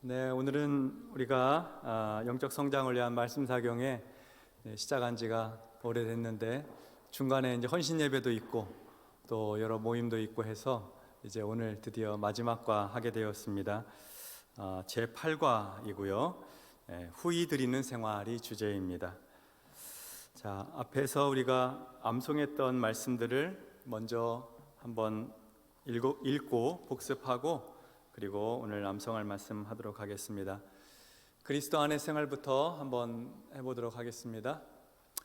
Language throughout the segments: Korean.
네, 오늘은 우리가 영적 성장을 위한 말씀 사경에 시작한 지가 오래됐는데 중간에 이제 헌신 예배도 있고 또 여러 모임도 있고 해서 이제 오늘 드디어 마지막과 하게 되었습니다. 제 8과이고요. 후히 드리는 생활이 주제입니다. 자, 앞에서 우리가 암송했던 말씀들을 먼저 한번 읽고 복습하고 그리고 오늘 암송할 말씀 하도록 하겠습니다. 그리스도 안의 생활부터 한번 해보도록 하겠습니다.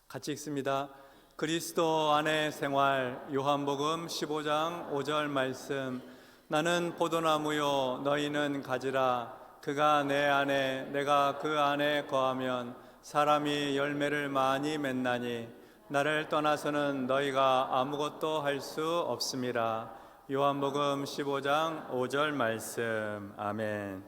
같이 읽습니다. 그리스도 안의 생활, 요한복음 15장 5절 말씀. 나는 포도나무요 너희는 가지라. 그가 내 안에 내가 그 안에 거하면 사람이 열매를 많이 맺나니 나를 떠나서는 너희가 아무것도 할 수 없음이라. 요한복음 15장 5절 말씀. 아멘.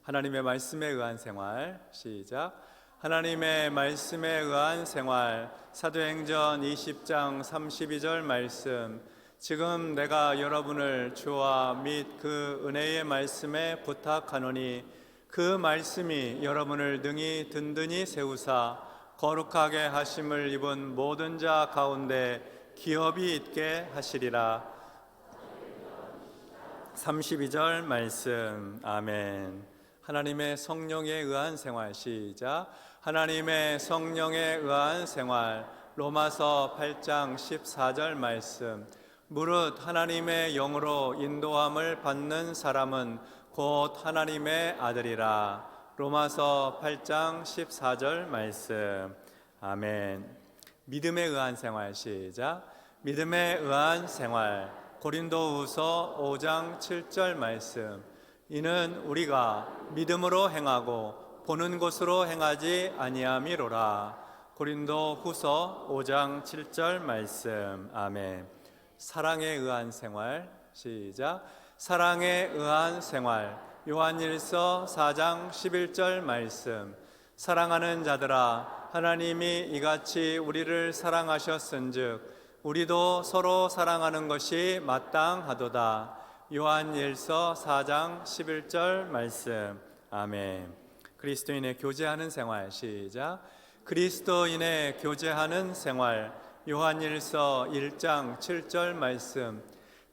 하나님의 말씀에 의한 생활. 시작. 하나님의 말씀에 의한 생활. 사도행전 20장 32절 말씀. 지금 내가 여러분을 주와 및 그 은혜의 말씀에 부탁하노니 그 말씀이 여러분을 능히 든든히 세우사 거룩하게 하심을 입은 모든 자 가운데 기업이 있게 하시리라. 32절 말씀. 아멘. 하나님의 성령에 의한 생활. 시작. 하나님의 성령에 의한 생활. 로마서 8장 14절 말씀. 무릇 하나님의 영으로 인도함을 받는 사람은 곧 하나님의 아들이라. 로마서 8장 14절 말씀. 아멘. 믿음에 의한 생활. 시작. 믿음에 의한 생활. 고린도후서 5장 7절 말씀. 이는 우리가 믿음으로 행하고 보는 것으로 행하지 아니함이로라. 고린도후서 5장 7절 말씀. 아멘. 사랑에 의한 생활. 시작. 사랑에 의한 생활. 요한일서 4장 11절 말씀. 사랑하는 자들아, 하나님이 이같이 우리를 사랑하셨은즉 우리도 서로 사랑하는 것이 마땅하도다. 요한일서 4장 11절 말씀. 아멘. 그리스도인의 교제하는 생활. 시작. 그리스도인의 교제하는 생활. 요한일서 1장 7절 말씀.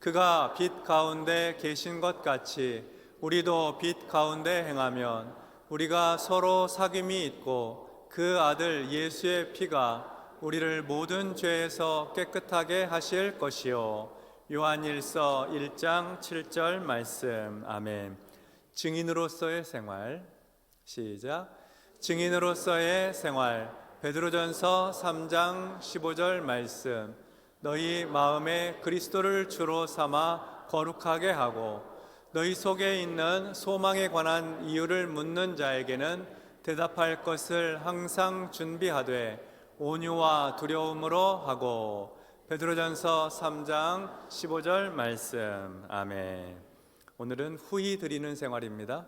그가 빛 가운데 계신 것 같이 우리도 빛 가운데 행하면 우리가 서로 사귐이 있고 그 아들 예수의 피가 우리를 모든 죄에서 깨끗하게 하실 것이요. 요한일서 1장 7절 말씀. 아멘. 증인으로서의 생활. 시작. 증인으로서의 생활. 베드로전서 3장 15절 말씀. 너희 마음에 그리스도를 주로 삼아 거룩하게 하고 너희 속에 있는 소망에 관한 이유를 묻는 자에게는 대답할 것을 항상 준비하되 온유와 두려움으로 하고. 베드로전서 3장 15절 말씀. 아멘. 오늘은 후히 드리는 생활입니다.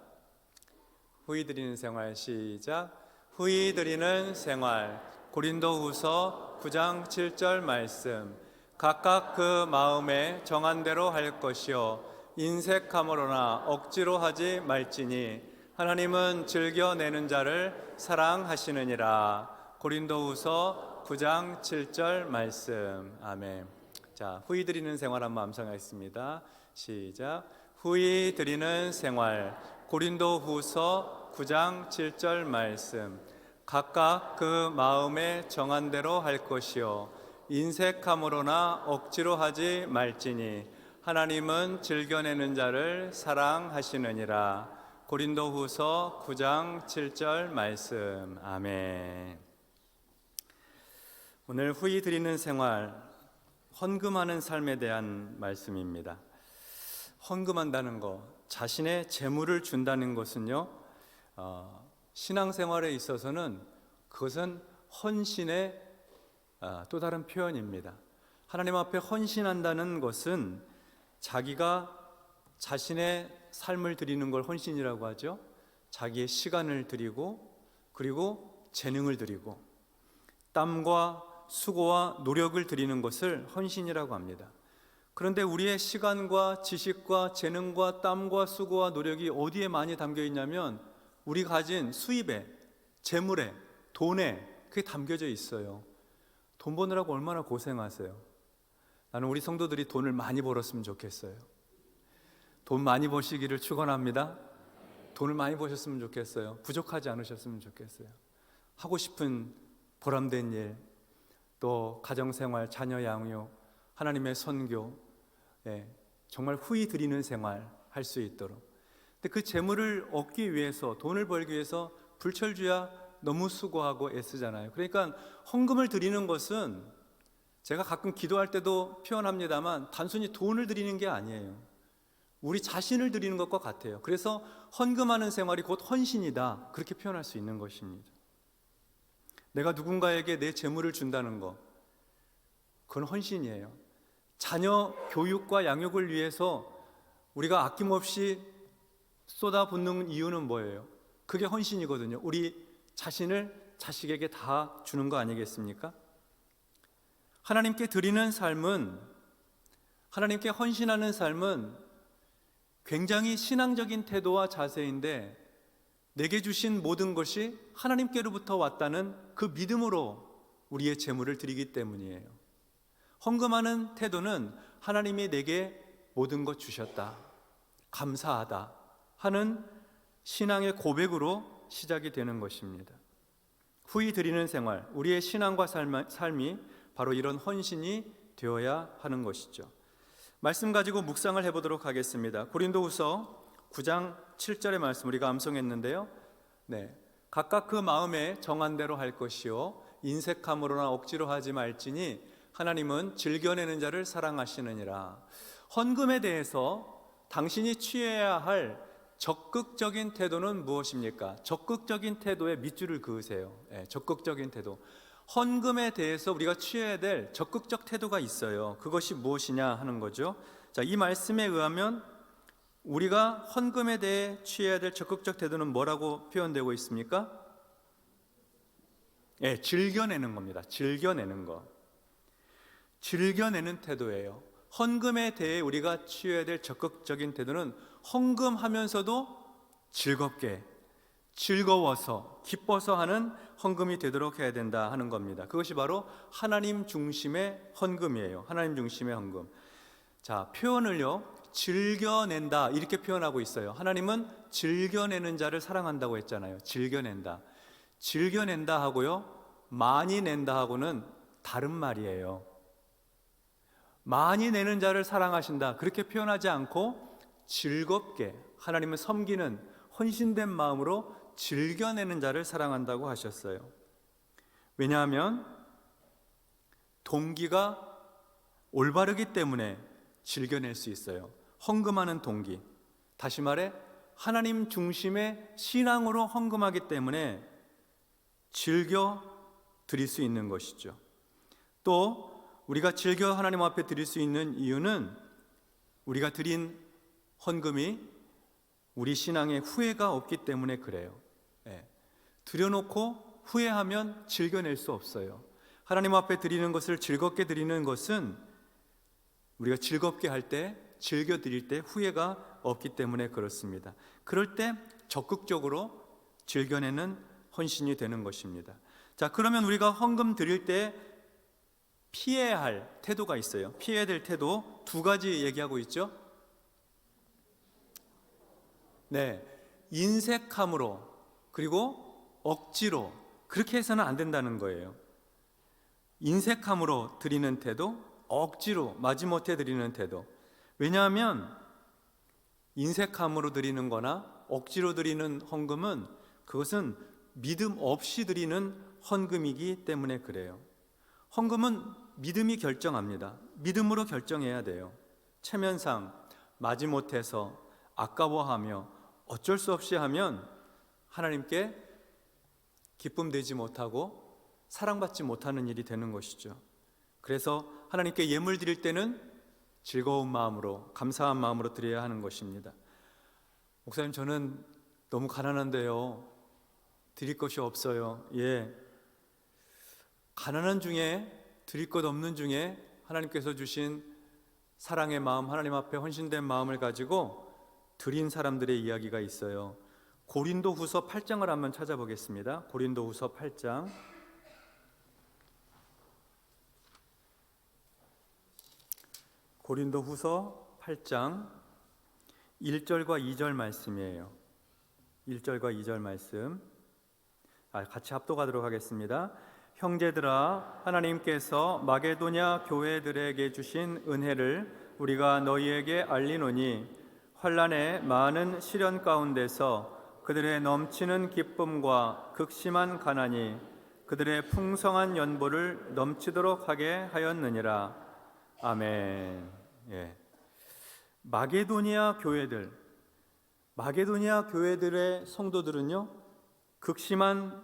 후히 드리는 생활. 시작. 후히 드리는 생활. 고린도후서 9장 7절 말씀. 각각 그 마음에 정한 대로 할 것이요 인색함으로나 억지로 하지 말지니 하나님은 즐겨내는 자를 사랑하시느니라. 고린도후서 9장 7절 말씀. 아멘. 자, 후히 드리는 생활 한번 암송하겠습니다. 시작. 후히 드리는 생활. 고린도후서 9장 7절 말씀. 각각 그 마음에 정한 대로 할 것이요 인색함으로나 억지로 하지 말지니 하나님은 즐겨내는 자를 사랑하시느니라. 고린도후서 9장 7절 말씀. 아멘. 오늘 후히 드리는 생활, 헌금하는 삶에 대한 말씀입니다. 헌금한다는 것, 자신의 재물을 준다는 것은요, 신앙생활에 있어서는 그것은 헌신의 또 다른 표현입니다. 하나님 앞에 헌신한다는 것은 자기가 자신의 삶을 드리는 걸 헌신이라고 하죠. 자기의 시간을 드리고 그리고 재능을 드리고 땀과 수고와 노력을 드리는 것을 헌신이라고 합니다. 그런데 우리의 시간과 지식과 재능과 땀과 수고와 노력이 어디에 많이 담겨 있냐면 우리 가진 수입에, 재물에, 돈에 그게 담겨져 있어요. 돈 버느라고 얼마나 고생하세요. 나는 우리 성도들이 돈을 많이 벌었으면 좋겠어요. 돈 많이 버시기를 축원합니다. 돈을 많이 버셨으면 좋겠어요. 부족하지 않으셨으면 좋겠어요. 하고 싶은 보람된 일, 또 가정생활, 자녀 양육, 하나님의 선교, 정말 후히 드리는 생활 할 수 있도록. 근데 그 재물을 얻기 위해서, 돈을 벌기 위해서 불철주야 너무 수고하고 애쓰잖아요. 그러니까 헌금을 드리는 것은 제가 가끔 기도할 때도 표현합니다만 단순히 돈을 드리는 게 아니에요. 우리 자신을 드리는 것과 같아요. 그래서 헌금하는 생활이 곧 헌신이다, 그렇게 표현할 수 있는 것입니다. 내가 누군가에게 내 재물을 준다는 것, 그건 헌신이에요. 자녀 교육과 양육을 위해서 우리가 아낌없이 쏟아붓는 이유는 뭐예요? 그게 헌신이거든요. 우리 자신을 자식에게 다 주는 거 아니겠습니까? 하나님께 드리는 삶은, 하나님께 헌신하는 삶은 굉장히 신앙적인 태도와 자세인데, 내게 주신 모든 것이 하나님께로부터 왔다는 그 믿음으로 우리의 재물을 드리기 때문이에요. 헌금하는 태도는 하나님이 내게 모든 것 주셨다, 감사하다 하는 신앙의 고백으로 시작이 되는 것입니다. 후히 드리는 생활, 우리의 신앙과 삶이 바로 이런 헌신이 되어야 하는 것이죠. 말씀 가지고 묵상을 해보도록 하겠습니다. 고린도후서 9장 7절의 말씀 우리가 암송했는데요. 각각 그 마음에 정한 대로 할 것이요 인색함으로나 억지로 하지 말지니 하나님은 즐겨내는 자를 사랑하시느니라. 헌금에 대해서 당신이 취해야 할 적극적인 태도는 무엇입니까? 적극적인 태도에 밑줄을 그으세요. 적극적인 태도. 헌금에 대해서 우리가 취해야 될 적극적 태도가 있어요. 그것이 무엇이냐 하는 거죠. 자, 이 말씀에 의하면 우리가 헌금에 대해 취해야 될 적극적 태도는 뭐라고 표현되고 있습니까? 즐겨내는 겁니다. 즐겨내는 거. 즐겨내는 태도예요. 헌금에 대해 우리가 취해야 될 적극적인 태도는 헌금하면서도 즐겁게, 즐거워서, 기뻐서 하는 헌금이 되도록 해야 된다 하는 겁니다. 그것이 바로 하나님 중심의 헌금이에요. 하나님 중심의 헌금. 자, 표현을요, 즐겨낸다 이렇게 표현하고 있어요. 하나님은 즐겨내는 자를 사랑한다고 했잖아요. 즐겨낸다. 즐겨낸다 하고요, 많이 낸다 하고는 다른 말이에요. 많이 내는 자를 사랑하신다 그렇게 표현하지 않고 즐겁게 하나님을 섬기는 헌신된 마음으로 즐겨내는 자를 사랑한다고 하셨어요. 왜냐하면 동기가 올바르기 때문에 즐겨낼 수 있어요. 헌금하는 동기, 다시 말해 하나님 중심의 신앙으로 헌금하기 때문에 즐겨 드릴 수 있는 것이죠. 또 우리가 즐겨 하나님 앞에 드릴 수 있는 이유는 우리가 드린 헌금이 우리 신앙에 후회가 없기 때문에 그래요. 드려놓고 후회하면 즐겨낼 수 없어요. 하나님 앞에 드리는 것을 즐겁게 드리는 것은 우리가 즐겁게 할 때, 즐겨 드릴 때 후회가 없기 때문에 그렇습니다. 그럴 때 적극적으로 즐겨내는 헌신이 되는 것입니다. 자, 그러면 우리가 헌금 드릴 때 피해야 할 태도가 있어요. 피해야 될 태도 두 가지 얘기하고 있죠. 인색함으로 그리고 억지로 그렇게 해서는 안 된다는 거예요. 인색함으로 드리는 태도, 억지로 마지못해 드리는 태도. 왜냐하면 인색함으로 드리는 거나 억지로 드리는 헌금은 그것은 믿음 없이 드리는 헌금이기 때문에 그래요. 헌금은 믿음이 결정합니다. 믿음으로 결정해야 돼요. 체면상 마지못해서 아까워하며 어쩔 수 없이 하면 하나님께 기쁨 되지 못하고 사랑받지 못하는 일이 되는 것이죠. 그래서 하나님께 예물 드릴 때는 즐거운 마음으로, 감사한 마음으로 드려야 하는 것입니다. 목사님, 저는 너무 가난한데요, 드릴 것이 없어요. 가난한 중에, 드릴 것 없는 중에 하나님께서 주신 사랑의 마음, 하나님 앞에 헌신된 마음을 가지고 드린 사람들의 이야기가 있어요. 고린도후서 8장을 한번 찾아보겠습니다. 고린도후서 8장. 고린도후서 8장 1절과 2절 말씀이에요. 1절과 2절 말씀 같이 합독하도록 하겠습니다. 형제들아, 하나님께서 마게도냐 교회들에게 주신 은혜를 우리가 너희에게 알리노니 환난의 많은 시련 가운데서 그들의 넘치는 기쁨과 극심한 가난이 그들의 풍성한 연보를 넘치도록 하게 하였느니라. 아멘. 예. 마게도니아 교회들의 성도들은요, 극심한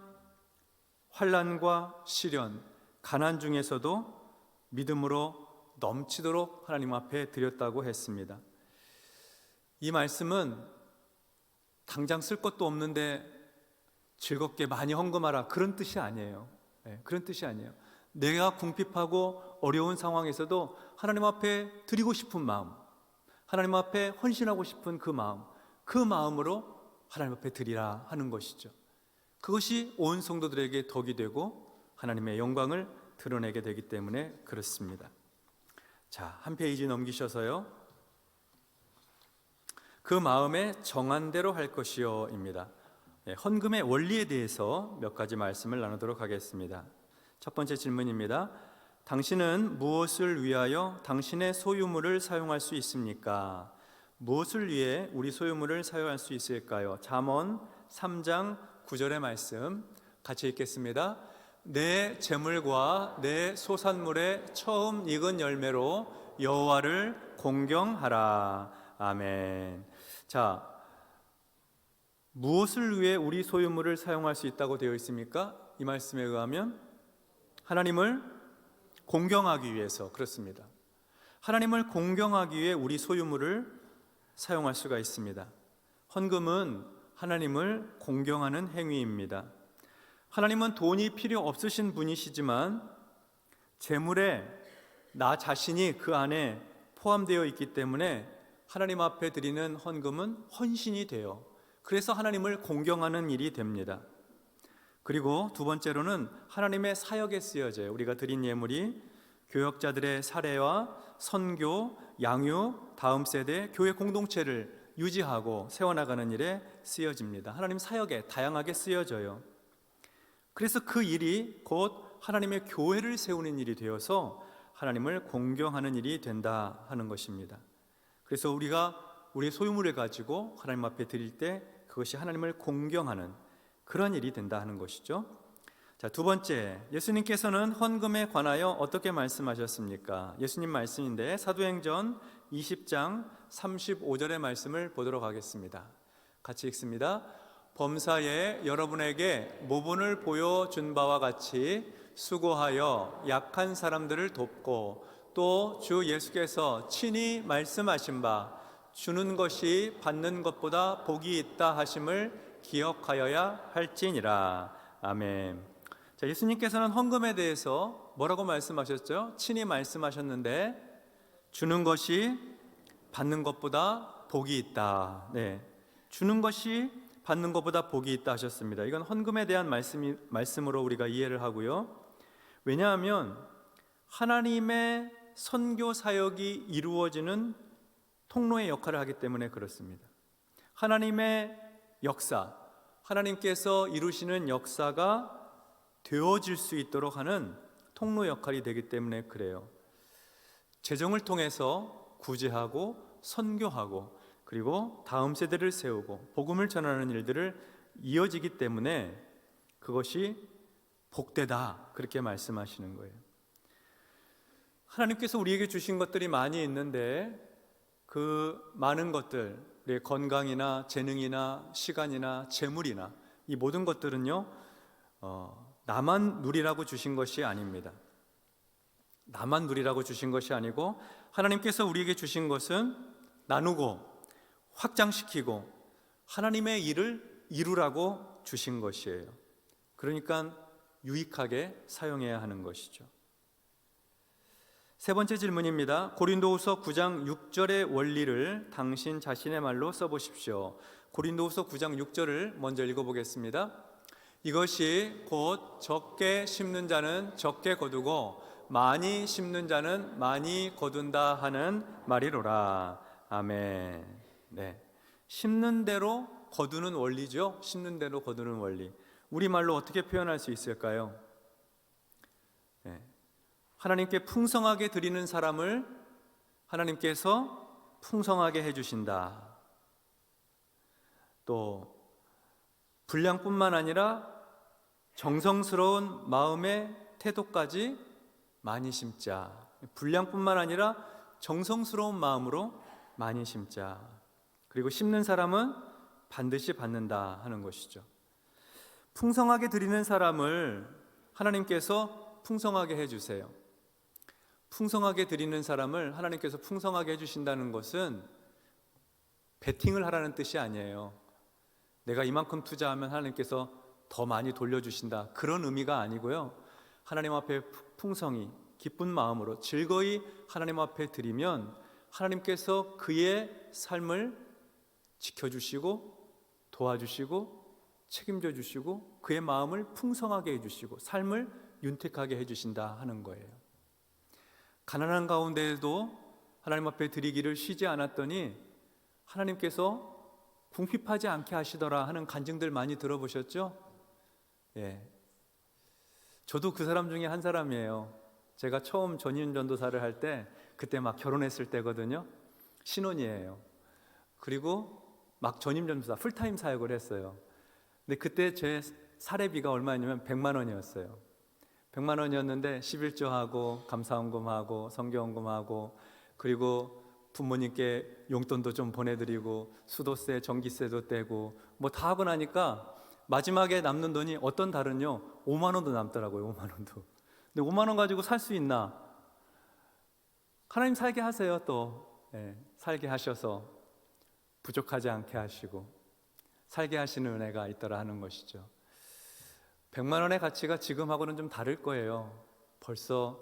환난과 시련, 가난 중에서도 믿음으로 넘치도록 하나님 앞에 드렸다고 했습니다. 이 말씀은 당장 쓸 것도 없는데 즐겁게 많이 헌금하라, 그런 뜻이 아니에요. 그런 뜻이 아니에요. 내가 궁핍하고 어려운 상황에서도 하나님 앞에 드리고 싶은 마음, 하나님 앞에 헌신하고 싶은 그 마음으로 하나님 앞에 드리라 하는 것이죠. 그것이 온 성도들에게 덕이 되고 하나님의 영광을 드러내게 되기 때문에 그렇습니다. 자, 한 페이지 넘기셔서요. 그 마음에 정한 대로 할 것이요입니다. 헌금의 원리에 대해서 몇 가지 말씀을 나누도록 하겠습니다. 첫 번째 질문입니다. 당신은 무엇을 위하여 당신의 소유물을 사용할 수 있습니까? 무엇을 위해 우리 소유물을 사용할 수 있을까요? 잠언 3장 9절의 말씀 같이 읽겠습니다. 내 재물과 내 소산물의 처음 익은 열매로 여호와를 공경하라. 아멘. 자, 무엇을 위해 우리 소유물을 사용할 수 있다고 되어 있습니까? 이 말씀에 의하면 하나님을 공경하기 위해서, 그렇습니다. 하나님을 공경하기 위해 우리 소유물을 사용할 수가 있습니다. 헌금은 하나님을 공경하는 행위입니다. 하나님은 돈이 필요 없으신 분이시지만 재물에 나 자신이 그 안에 포함되어 있기 때문에 하나님 앞에 드리는 헌금은 헌신이 돼요. 그래서 하나님을 공경하는 일이 됩니다. 그리고 두 번째로는 하나님의 사역에 쓰여져요. 우리가 드린 예물이 교역자들의 사례와 선교, 양육, 다음 세대 교회 공동체를 유지하고 세워나가는 일에 쓰여집니다. 하나님 사역에 다양하게 쓰여져요. 그래서 그 일이 곧 하나님의 교회를 세우는 일이 되어서 하나님을 공경하는 일이 된다 하는 것입니다. 그래서 우리가 우리의 소유물을 가지고 하나님 앞에 드릴 때 그것이 하나님을 공경하는 그런 일이 된다 하는 것이죠. 자, 두 번째, 예수님께서는 헌금에 관하여 어떻게 말씀하셨습니까? 예수님 말씀인데 사도행전 20장 35절의 말씀을 보도록 하겠습니다. 같이 읽습니다. 범사에 여러분에게 모본을 보여준 바와 같이 수고하여 약한 사람들을 돕고 또 주 예수께서 친히 말씀하신 바 주는 것이 받는 것보다 복이 있다 하심을 기억하여야 할지니라. 아멘. 자, 예수님께서는 헌금에 대해서 뭐라고 말씀하셨죠? 친히 말씀하셨는데 주는 것이 받는 것보다 복이 있다. 네, 주는 것이 받는 것보다 복이 있다 하셨습니다. 이건 헌금에 대한 말씀으로 우리가 이해를 하고요. 왜냐하면 하나님의 선교 사역이 이루어지는 통로의 역할을 하기 때문에 그렇습니다. 하나님의 역사, 하나님께서 이루시는 역사가 되어질 수 있도록 하는 통로 역할이 되기 때문에 그래요. 재정을 통해서 구제하고 선교하고 그리고 다음 세대를 세우고 복음을 전하는 일들을 이어지기 때문에 그것이 복되다, 그렇게 말씀하시는 거예요. 하나님께서 우리에게 주신 것들이 많이 있는데 그 많은 것들, 우리의 건강이나 재능이나 시간이나 재물이나 이 모든 것들은요, 나만 누리라고 주신 것이 아닙니다. 나만 누리라고 주신 것이 아니고 하나님께서 우리에게 주신 것은 나누고 확장시키고 하나님의 일을 이루라고 주신 것이에요. 그러니까 유익하게 사용해야 하는 것이죠. 세 번째 질문입니다. 고린도후서 9장 6절의 원리를 당신 자신의 말로 써보십시오. 고린도후서 9장 6절을 먼저 읽어보겠습니다. 이것이 곧 적게 심는 자는 적게 거두고 많이 심는 자는 많이 거둔다 하는 말이로라. 아멘. 네, 심는 대로 거두는 원리죠. 심는 대로 거두는 원리. 우리말로 어떻게 표현할 수 있을까요? 네, 하나님께 풍성하게 드리는 사람을 하나님께서 풍성하게 해주신다. 또 분량뿐만 아니라 정성스러운 마음의 태도까지 많이 심자. 분량뿐만 아니라 정성스러운 마음으로 많이 심자. 그리고 심는 사람은 반드시 받는다 하는 것이죠. 풍성하게 드리는 사람을 하나님께서 풍성하게 해주세요. 풍성하게 드리는 사람을 하나님께서 풍성하게 해주신다는 것은 베팅을 하라는 뜻이 아니에요. 내가 이만큼 투자하면 하나님께서 더 많이 돌려주신다, 그런 의미가 아니고요. 하나님 앞에 풍성히 기쁜 마음으로 즐거이 하나님 앞에 드리면 하나님께서 그의 삶을 지켜주시고 도와주시고 책임져 주시고 그의 마음을 풍성하게 해주시고 삶을 윤택하게 해주신다 하는 거예요. 가난한 가운데에도 하나님 앞에 드리기를 쉬지 않았더니 하나님께서 궁핍하지 않게 하시더라 하는 간증들 많이 들어보셨죠? 예, 저도 그 사람 중에 한 사람이에요. 제가 처음 전임 전도사를 할 때 그때 막 결혼했을 때거든요. 신혼이에요. 그리고 막 전임 전도사 풀타임 사역을 했어요. 근데 그때 제 사례비가 얼마였냐면 100만 원이었어요. 100만 원이었는데 11조하고 감사헌금하고 성경헌금하고 그리고 부모님께 용돈도 좀 보내드리고 수도세, 전기세도 떼고 뭐 다 하고 나니까 마지막에 남는 돈이 어떤 달은요 5만 원도 남더라고요. 5만 원도. 근데 5만 원 가지고 살 수 있나? 하나님 살게 하세요. 또 살게 하셔서 부족하지 않게 하시고 살게 하시는 은혜가 있더라 하는 것이죠. 100만 원의 가치가 지금하고는 좀 다를 거예요. 벌써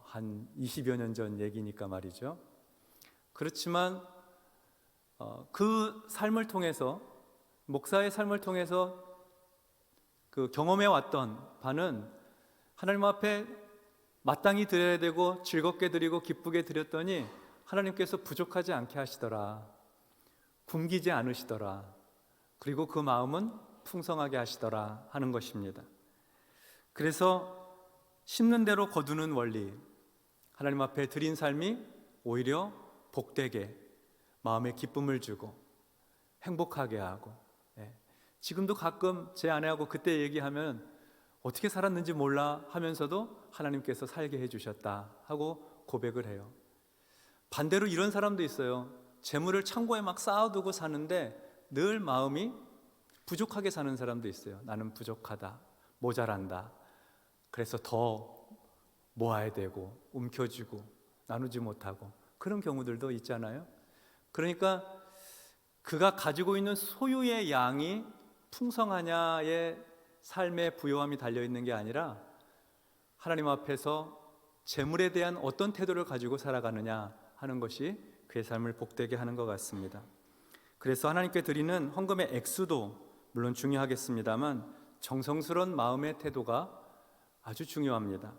한 20여 년 전 얘기니까 말이죠. 그렇지만 그 삶을 통해서, 목사의 삶을 통해서 그 경험해 왔던 바는 하나님 앞에 마땅히 드려야 되고 즐겁게 드리고 기쁘게 드렸더니 하나님께서 부족하지 않게 하시더라, 굶기지 않으시더라, 그리고 그 마음은 풍성하게 하시더라 하는 것입니다. 그래서 심는 대로 거두는 원리, 하나님 앞에 드린 삶이 오히려 복되게 마음에 기쁨을 주고 행복하게 하고, 지금도 가끔 제 아내하고 그때 얘기하면 어떻게 살았는지 몰라 하면서도 하나님께서 살게 해주셨다 하고 고백을 해요. 반대로 이런 사람도 있어요. 재물을 창고에 막 쌓아두고 사는데 늘 마음이 부족하게 사는 사람도 있어요. 나는 부족하다, 모자란다, 그래서 더 모아야 되고 움켜쥐고 나누지 못하고 그런 경우들도 있잖아요. 그러니까 그가 가지고 있는 소유의 양이 풍성하냐의 삶의 부요함이 달려있는 게 아니라 하나님 앞에서 재물에 대한 어떤 태도를 가지고 살아가느냐 하는 것이 그의 삶을 복되게 하는 것 같습니다. 그래서 하나님께 드리는 헌금의 액수도 물론 중요하겠습니다만 정성스러운 마음의 태도가 아주 중요합니다.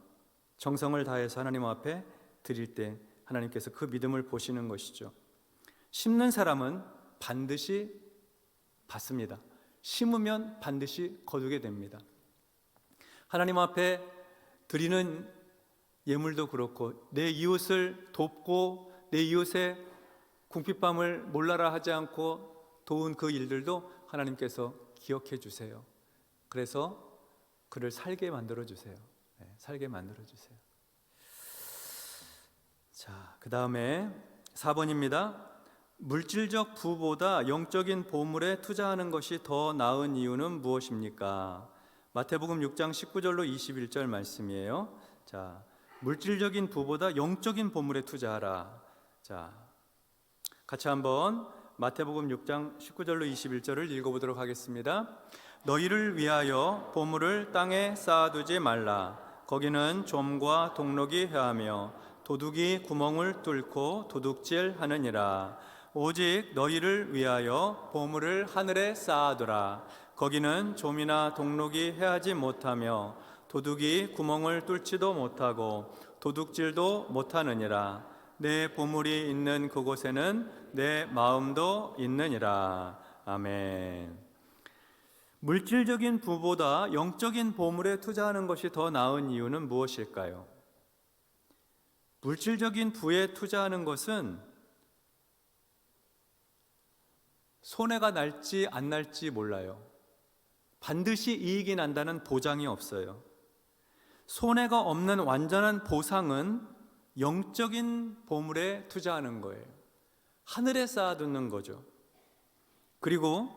정성을 다해서 하나님 앞에 드릴 때 하나님께서 그 믿음을 보시는 것이죠. 심는 사람은 반드시 받습니다. 심으면 반드시 거두게 됩니다. 하나님 앞에 드리는 예물도 그렇고 내 이웃을 돕고 내 이웃의 궁핍함을 몰라라 하지 않고 도운 그 일들도 하나님께서 기억해 주세요. 그래서 그를 살게 만들어 주세요. 살게 만들어 주세요. 자, 그 다음에 4번입니다. 물질적 부보다 영적인 보물에 투자하는 것이 더 나은 이유는 무엇입니까? 마태복음 6장 19절로 21절 말씀이에요. 자, 물질적인 부보다 영적인 보물에 투자하라. 자, 같이 한번 마태복음 6장 19절로 21절을 읽어보도록 하겠습니다. 너희를 위하여 보물을 땅에 쌓아두지 말라. 거기는 좀과 동록이 회하며 도둑이 구멍을 뚫고 도둑질하느니라. 오직 너희를 위하여 보물을 하늘에 쌓아두라. 거기는 좀이나 동록이 해하지 못하며 도둑이 구멍을 뚫지도 못하고 도둑질도 못하느니라. 내 보물이 있는 그곳에는 내 마음도 있느니라. 아멘. 물질적인 부보다 영적인 보물에 투자하는 것이 더 나은 이유는 무엇일까요? 물질적인 부에 투자하는 것은 손해가 날지 안 날지 몰라요. 반드시 이익이 난다는 보장이 없어요. 손해가 없는 완전한 보상은 영적인 보물에 투자하는 거예요. 하늘에 쌓아두는 거죠. 그리고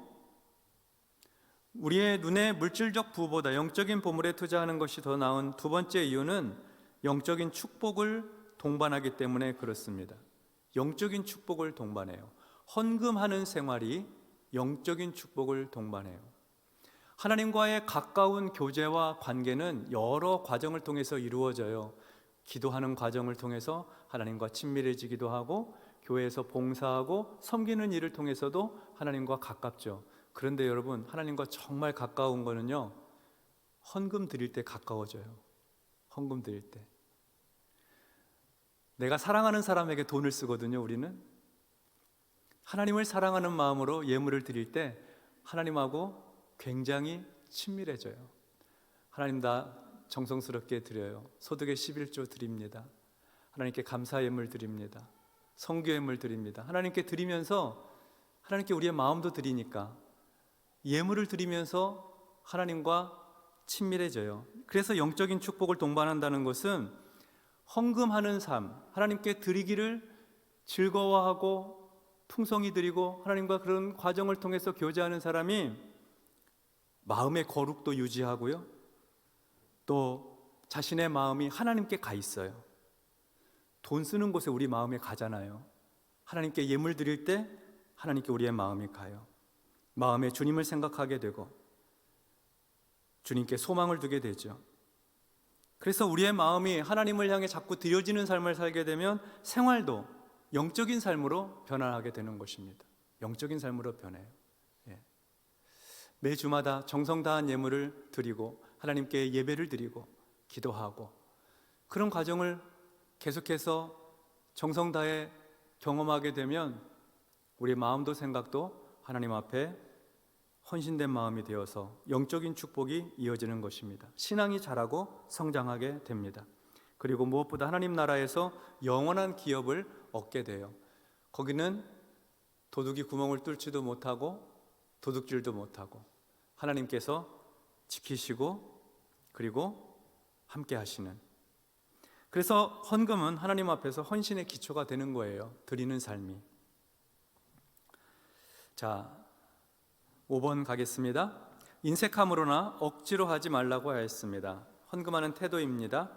우리의 눈에 물질적 부보다 영적인 보물에 투자하는 것이 더 나은 두 번째 이유는 영적인 축복을 동반하기 때문에 그렇습니다. 영적인 축복을 동반해요. 헌금하는 생활이 영적인 축복을 동반해요. 하나님과의 가까운 교제와 관계는 여러 과정을 통해서 이루어져요. 기도하는 과정을 통해서 하나님과 친밀해지기도 하고, 교회에서 봉사하고 섬기는 일을 통해서도 하나님과 가깝죠. 그런데 여러분, 하나님과 정말 가까운 거는요, 헌금 드릴 때 가까워져요. 헌금 드릴 때 내가 사랑하는 사람에게 돈을 쓰거든요. 우리는 하나님을 사랑하는 마음으로 예물을 드릴 때 하나님하고 굉장히 친밀해져요. 하나님 다 정성스럽게 드려요. 소득의 11조 드립니다. 하나님께 감사 예물 드립니다. 성교 예물 드립니다. 하나님께 드리면서 하나님께 우리의 마음도 드리니까 예물을 드리면서 하나님과 친밀해져요. 그래서 영적인 축복을 동반한다는 것은 헌금하는 삶, 하나님께 드리기를 즐거워하고 풍성히 드리고 하나님과 그런 과정을 통해서 교제하는 사람이 마음의 거룩도 유지하고요, 또 자신의 마음이 하나님께 가 있어요. 돈 쓰는 곳에 우리 마음이 가잖아요. 하나님께 예물 드릴 때 하나님께 우리의 마음이 가요. 마음에 주님을 생각하게 되고 주님께 소망을 두게 되죠. 그래서 우리의 마음이 하나님을 향해 자꾸 드려지는 삶을 살게 되면 생활도 영적인 삶으로 변화하게 되는 것입니다. 영적인 삶으로 변해요. 매주마다 정성 다한 예물을 드리고 하나님께 예배를 드리고 기도하고 그런 과정을 계속해서 정성 다해 경험하게 되면 우리 마음도 생각도 하나님 앞에 헌신된 마음이 되어서 영적인 축복이 이어지는 것입니다. 신앙이 자라고 성장하게 됩니다. 그리고 무엇보다 하나님 나라에서 영원한 기업을 얻게 돼요. 거기는 도둑이 구멍을 뚫지도 못하고 도둑질도 못하고 하나님께서 지키시고 그리고 함께 하시는, 그래서 헌금은 하나님 앞에서 헌신의 기초가 되는 거예요. 드리는 삶이. 자, 5번 가겠습니다. 인색함으로나 억지로 하지 말라고 하였습니다. 헌금하는 태도입니다.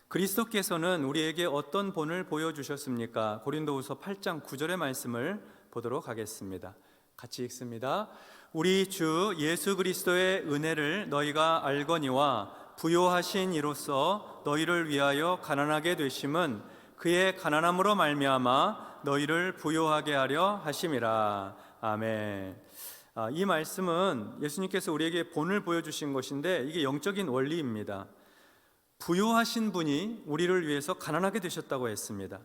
그리스도께서는 우리에게 어떤 본을 보여주셨습니까? 고린도후서 8장 9절의 말씀을 보도록 하겠습니다. 같이 읽습니다. 우리 주 예수 그리스도의 은혜를 너희가 알거니와 부요하신 이로써 너희를 위하여 가난하게 되심은 그의 가난함으로 말미암아 너희를 부요하게 하려 하심이라. 아멘. 이 말씀은 예수님께서 우리에게 본을 보여주신 것인데 이게 영적인 원리입니다. 부요하신 분이 우리를 위해서 가난하게 되셨다고 했습니다.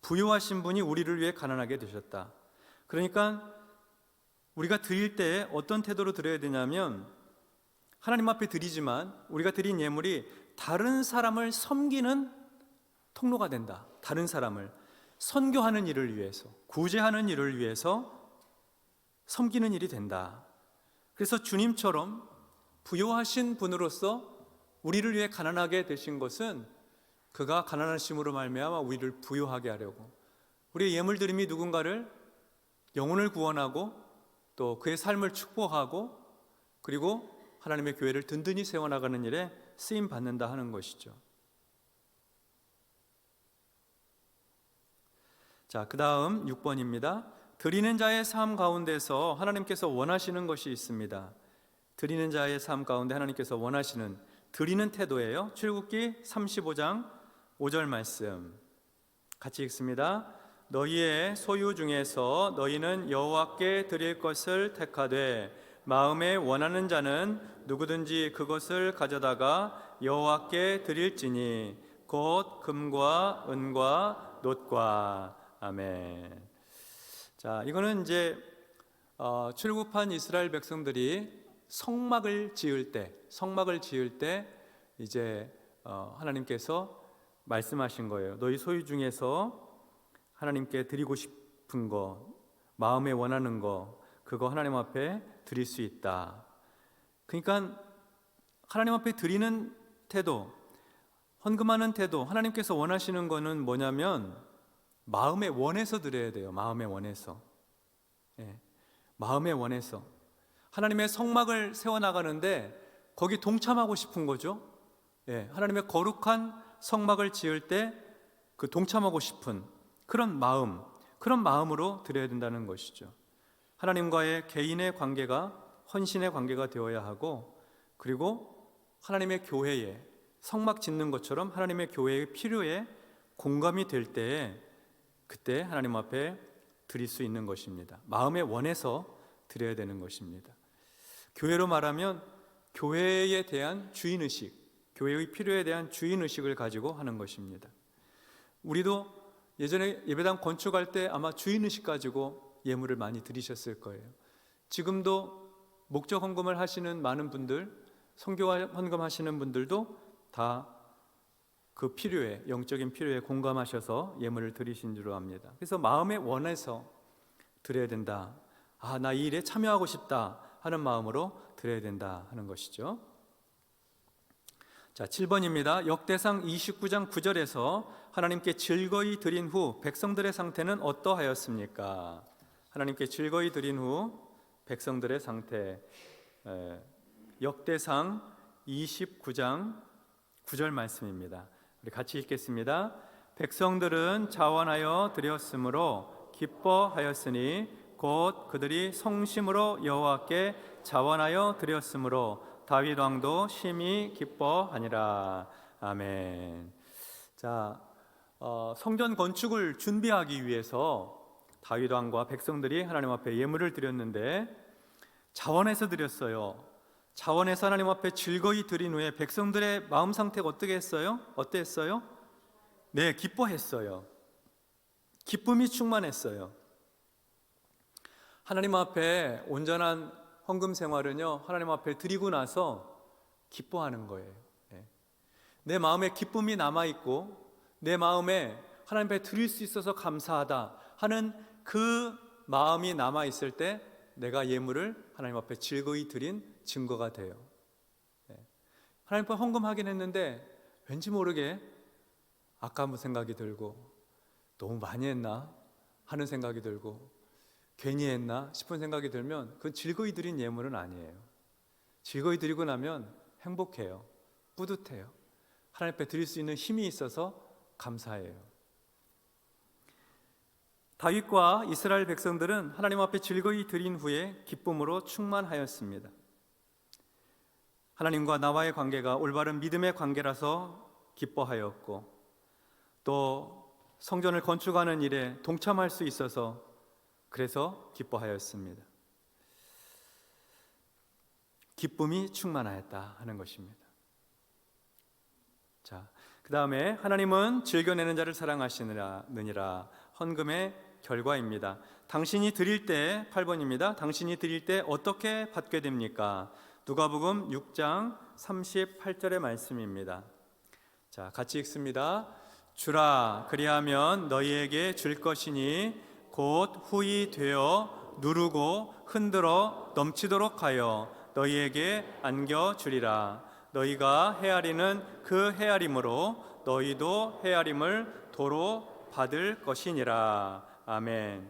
부요하신 분이 우리를 위해 가난하게 되셨다. 그러니까 우리가 드릴 때 어떤 태도로 드려야 되냐면, 하나님 앞에 드리지만 우리가 드린 예물이 다른 사람을 섬기는 통로가 된다. 다른 사람을 선교하는 일을 위해서, 구제하는 일을 위해서 섬기는 일이 된다. 그래서 주님처럼 부요하신 분으로서 우리를 위해 가난하게 되신 것은 그가 가난하심으로 말미암아 우리를 부요하게 하려고, 우리의 예물드림이 누군가를 영혼을 구원하고 또 그의 삶을 축복하고 그리고 하나님의 교회를 든든히 세워나가는 일에 쓰임 받는다 하는 것이죠. 자, 그 다음 6번입니다. 드리는 자의 삶 가운데서 하나님께서 원하시는 것이 있습니다. 드리는 자의 삶 가운데 하나님께서 원하시는 드리는 태도예요. 출애굽기 35장 5절 말씀 같이 읽습니다. 너희의 소유 중에서 너희는 여호와께 드릴 것을 택하되 마음에 원하는 자는 누구든지 그것을 가져다가 여호와께 드릴지니 곧 금과 은과 놋과. 아멘. 자, 이거는 이제 출국한 이스라엘 백성들이 성막을 지을 때 이제 하나님께서 말씀하신 거예요. 너희 소유 중에서 하나님께 드리고 싶은 거, 마음에 원하는 거, 그거 하나님 앞에 드릴 수 있다. 그러니까 하나님 앞에 드리는 태도, 헌금하는 태도, 하나님께서 원하시는 거는 뭐냐면 마음에 원해서 드려야 돼요. 마음에 원해서. 마음에 원해서. 하나님의 성막을 세워나가는데 거기 동참하고 싶은 거죠. 하나님의 거룩한 성막을 지을 때 그 동참하고 싶은 그런 마음으로 드려야 된다는 것이죠. 하나님과의 개인의 관계가 헌신의 관계가 되어야 하고, 그리고 하나님의 교회에 성막 짓는 것처럼 하나님의 교회의 필요에 공감이 될 때에 그때 하나님 앞에 드릴 수 있는 것입니다. 마음에 원해서 드려야 되는 것입니다. 교회로 말하면 교회에 대한 주인의식, 교회의 필요에 대한 주인의식을 가지고 하는 것입니다. 우리도 예전에 예배당 건축할 때 아마 주인의식 가지고 예물을 많이 드리셨을 거예요. 지금도 목적 헌금을 하시는 많은 분들, 선교 헌금하시는 분들도 다 그 필요에, 영적인 필요에 공감하셔서 예물을 드리신 줄 압니다. 그래서 마음에 원해서 드려야 된다. 나 이 일에 참여하고 싶다 하는 마음으로 드려야 된다 하는 것이죠. 자, 7번입니다. 역대상 29장 9절에서 하나님께 즐거이 드린 후 백성들의 상태는 어떠하였습니까? 하나님께 즐거이 드린 후 백성들의 상태. 역대상 29장 9절 말씀입니다. 우리 같이 읽겠습니다. 백성들은 자원하여 드렸으므로 기뻐하였으니 곧 그들이 성심으로 여호와께 자원하여 드렸으므로 다윗 왕도 심히 기뻐하니라. 아멘. 자, 성전 건축을 준비하기 위해서 다윗 왕과 백성들이 하나님 앞에 예물을 드렸는데 자원해서 드렸어요. 자원해서 하나님 앞에 즐거이 드린 후에 백성들의 마음 상태가 어땠어요? 네, 기뻐했어요. 기쁨이 충만했어요. 하나님 앞에 온전한 헌금 생활은요, 하나님 앞에 드리고 나서 기뻐하는 거예요. 내 마음에 기쁨이 남아있고 내 마음에 하나님 앞에 드릴 수 있어서 감사하다 하는 그 마음이 남아있을 때 내가 예물을 하나님 앞에 즐거이 드린 증거가 돼요. 하나님 앞에 헌금하긴 했는데 왠지 모르게 아까운 생각이 들고 너무 많이 했나 하는 생각이 들고 괜히 했나 싶은 생각이 들면 그건 즐거이 드린 예물은 아니에요. 즐거이 드리고 나면 행복해요. 뿌듯해요. 하나님 앞에 드릴 수 있는 힘이 있어서 감사해요. 다윗과 이스라엘 백성들은 하나님 앞에 즐거이 드린 후에 기쁨으로 충만하였습니다. 하나님과 나와의 관계가 올바른 믿음의 관계라서 기뻐하였고, 또 성전을 건축하는 일에 동참할 수 있어서 그래서 기뻐하였습니다. 기쁨이 충만하였다 하는 것입니다. 자, 그 다음에 하나님은 즐겨내는 자를 사랑하시느니라. 헌금의 결과입니다. 당신이 드릴 때, 8번입니다. 당신이 드릴 때 어떻게 받게 됩니까? 누가복음 6장 38절의 말씀입니다. 자, 같이 읽습니다. 주라, 그리하면 너희에게 줄 것이니 곧 후히 되어 누르고 흔들어 넘치도록 하여 너희에게 안겨주리라. 너희가 헤아리는 그 헤아림으로 너희도 헤아림을 도로 받을 것이니라. 아멘.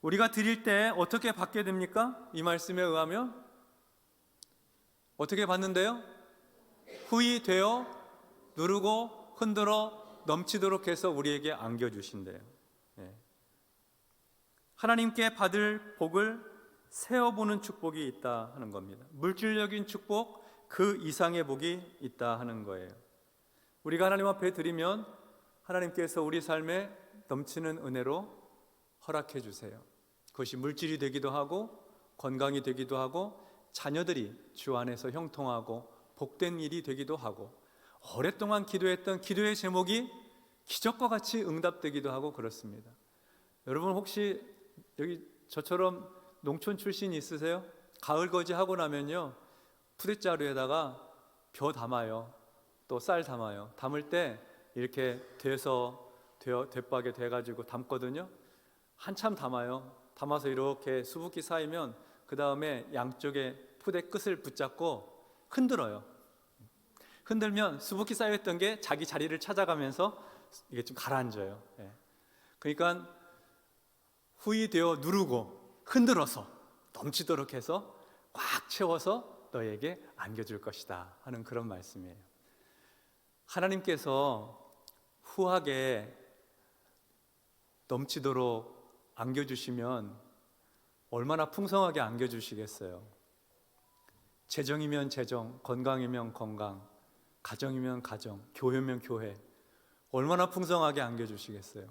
우리가 드릴 때 어떻게 받게 됩니까? 이 말씀에 의하면 어떻게 받는데요? 후히 되어 누르고 흔들어 넘치도록 해서 우리에게 안겨주신대요. 하나님께 받을 복을 세어보는 축복이 있다 하는 겁니다. 물질적인 축복 그 이상의 복이 있다 하는 거예요. 우리가 하나님 앞에 드리면 하나님께서 우리 삶에 넘치는 은혜로 허락해 주세요. 그것이 물질이 되기도 하고 건강이 되기도 하고 자녀들이 주 안에서 형통하고 복된 일이 되기도 하고 오랫동안 기도했던 기도의 제목이 기적과 같이 응답되기도 하고 그렇습니다. 여러분 혹시 여기 저처럼 농촌 출신 있으세요? 가을거지 하고 나면요 푸대자루에다가 벼 담아요. 또 쌀 담아요. 담을 때 이렇게 대박에 돼가지고 담거든요. 한참 담아요. 담아서 이렇게 수북히 쌓이면 그 다음에 양쪽에 푸대 끝을 붙잡고 흔들어요. 흔들면 수북히 쌓여있던 게 자기 자리를 찾아가면서 이게 좀 가라앉아요. 그러니까 후이 되어 누르고 흔들어서 넘치도록 해서 꽉 채워서 너에게 안겨줄 것이다 하는 그런 말씀이에요. 하나님께서 후하게 넘치도록 안겨주시면 얼마나 풍성하게 안겨주시겠어요. 재정이면 재정, 건강이면 건강, 가정이면 가정, 교회면 교회, 얼마나 풍성하게 안겨주시겠어요.